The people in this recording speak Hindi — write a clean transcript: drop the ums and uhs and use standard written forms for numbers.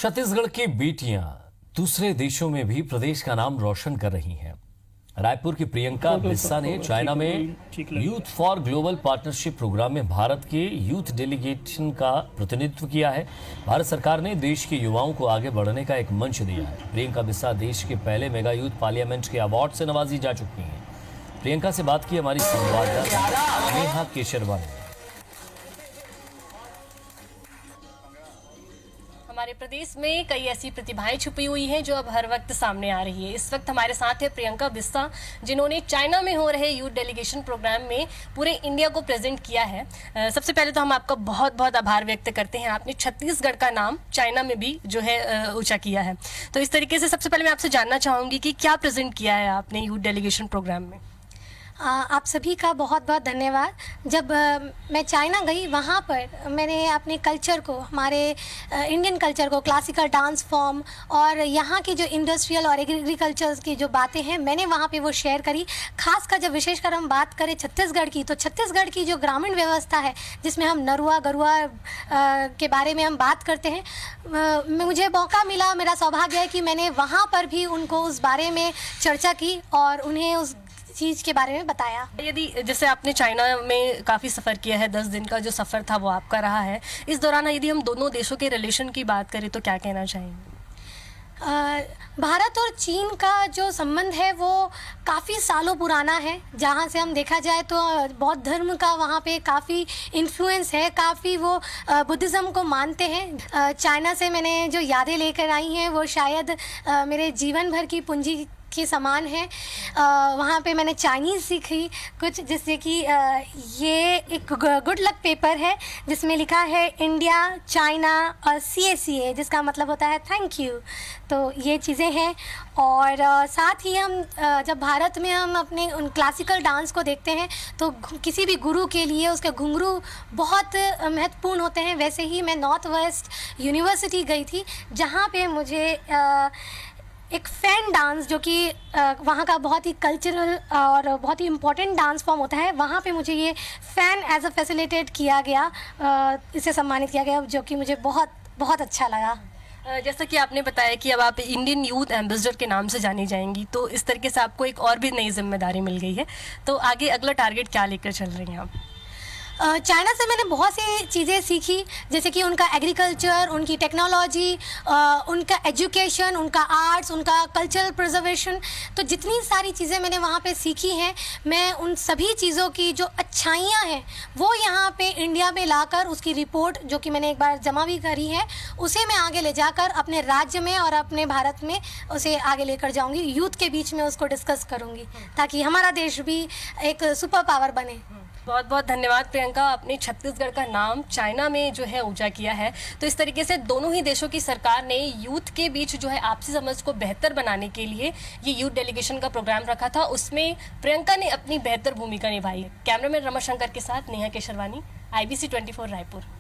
छत्तीसगढ़ की बेटियां दूसरे देशों में भी प्रदेश का नाम रोशन कर रही हैं। रायपुर की प्रियंका बिस्सा ने चाइना में youth for global partnership programme में भारत के यूथ डेलीगेशन का प्रतिनिधित्व किया है। भारत सरकार ने देश के युवाओं को आगे बढ़ने का एक मंच दिया है। प्रियंका बिस्सा देश के पहले मेगा यूथ पार्लियामेंट के अवार्ड से नवाजी जा चुकी हैं। प्रियंका से बात की हमारी संवाददाता नेहा केशरवानी ने। हमारे प्रदेश में कई ऐसी प्रतिभाएं छुपी हुई हैं जो अब हर वक्त सामने आ रही है। इस वक्त हमारे साथ है प्रियंका बिस्सा, जिन्होंने चाइना में हो रहे यूथ डेलीगेशन प्रोग्राम में पूरे इंडिया को प्रेजेंट किया है। सबसे पहले तो हम आपका बहुत बहुत आभार व्यक्त करते हैं। आपने छत्तीसगढ़ का नाम चाइना में भी जो है ऊंचा किया है। तो इस तरीके से सबसे पहले मैं आपसे जानना चाहूँगी कि क्या प्रेजेंट किया है आपने यूथ डेलीगेशन प्रोग्राम में। आप सभी का बहुत बहुत धन्यवाद। जब मैं चाइना गई, वहाँ पर मैंने अपने कल्चर को, हमारे इंडियन कल्चर को, क्लासिकल डांस फॉर्म और यहाँ की जो इंडस्ट्रियल और एग्रीकल्चर की जो बातें हैं, मैंने वहाँ पे वो शेयर करी। खासकर जब विशेषकर हम बात करें छत्तीसगढ़ की, तो छत्तीसगढ़ की जो ग्रामीण व्यवस्था है, जिसमें हम नरुआ गरुआ के बारे में हम बात करते हैं, मुझे मौका मिला, मेरा सौभाग्य है कि मैंने वहाँ पर भी उनको उस बारे में चर्चा की और उन्हें उस चीज़ के बारे में बताया। यदि जैसे आपने चाइना में काफ़ी सफ़र किया है, 10 दिन का जो सफ़र था वो आपका रहा है, इस दौरान यदि हम दोनों देशों के रिलेशन की बात करें तो क्या कहना चाहेंगे? भारत और चीन का जो संबंध है वो काफ़ी सालों पुराना है। जहाँ से हम देखा जाए तो बौद्ध धर्म का वहाँ पे काफ़ी इन्फ्लुएंस है, काफ़ी वो बुद्धिज़्म को मानते हैं। चाइना से मैंने जो यादें लेकर आई हैं वो शायद मेरे जीवन भर की पूंजी के समान है। वहाँ पे मैंने चाइनीज़ सीखी कुछ, जिससे कि ये एक गुड लक पेपर है जिसमें लिखा है इंडिया चाइना और CACA, जिसका मतलब होता है थैंक यू। तो ये चीज़ें हैं। और साथ ही हम जब भारत में हम अपने उन क्लासिकल डांस को देखते हैं तो किसी भी गुरु के लिए उसके घुंघरू बहुत महत्वपूर्ण होते हैं। वैसे ही मैं नॉर्थ वेस्ट यूनिवर्सिटी गई थी, जहाँ पे मुझे एक फैन डांस, जो कि वहाँ का बहुत ही कल्चरल और बहुत ही इम्पोर्टेंट डांस फॉर्म होता है, वहाँ पे मुझे ये फ़ैन एज अ फैसिलिटेट किया गया, इसे सम्मानित किया गया, जो कि मुझे बहुत बहुत अच्छा लगा। जैसा कि आपने बताया कि अब आप इंडियन यूथ एम्बेसडर के नाम से जानी जाएंगी, तो इस तरीके से आपको एक और भी नई जिम्मेदारी मिल गई है। तो आगे अगला टारगेट क्या लेकर चल रही हैं आप? चाइना से मैंने बहुत सी चीज़ें सीखी, जैसे कि उनका एग्रीकल्चर, उनकी टेक्नोलॉजी, उनका एजुकेशन, उनका आर्ट्स, उनका कल्चरल प्रिजर्वेशन। तो जितनी सारी चीज़ें मैंने वहाँ पे सीखी हैं, मैं उन सभी चीज़ों की जो अच्छाइयाँ हैं वो यहाँ पे इंडिया में लाकर उसकी रिपोर्ट, जो कि मैंने एक बार जमा भी करी है, उसे मैं आगे ले जाकर अपने राज्य में और अपने भारत में उसे आगे लेकर जाऊँगी। यूथ के बीच में उसको डिस्कस करूँगी ताकि हमारा देश भी एक सुपर पावर बने। बहुत बहुत धन्यवाद प्रियंका, आपने छत्तीसगढ़ का नाम चाइना में जो है ऊंचा किया है। तो इस तरीके से दोनों ही देशों की सरकार ने यूथ के बीच जो है आपसी समझ को बेहतर बनाने के लिए ये यूथ डेलीगेशन का प्रोग्राम रखा था। उसमें प्रियंका ने अपनी बेहतर भूमिका निभाई है। कैमरामैन रमाशंकर के साथ नेहा केशरवानी, IBC 24 रायपुर।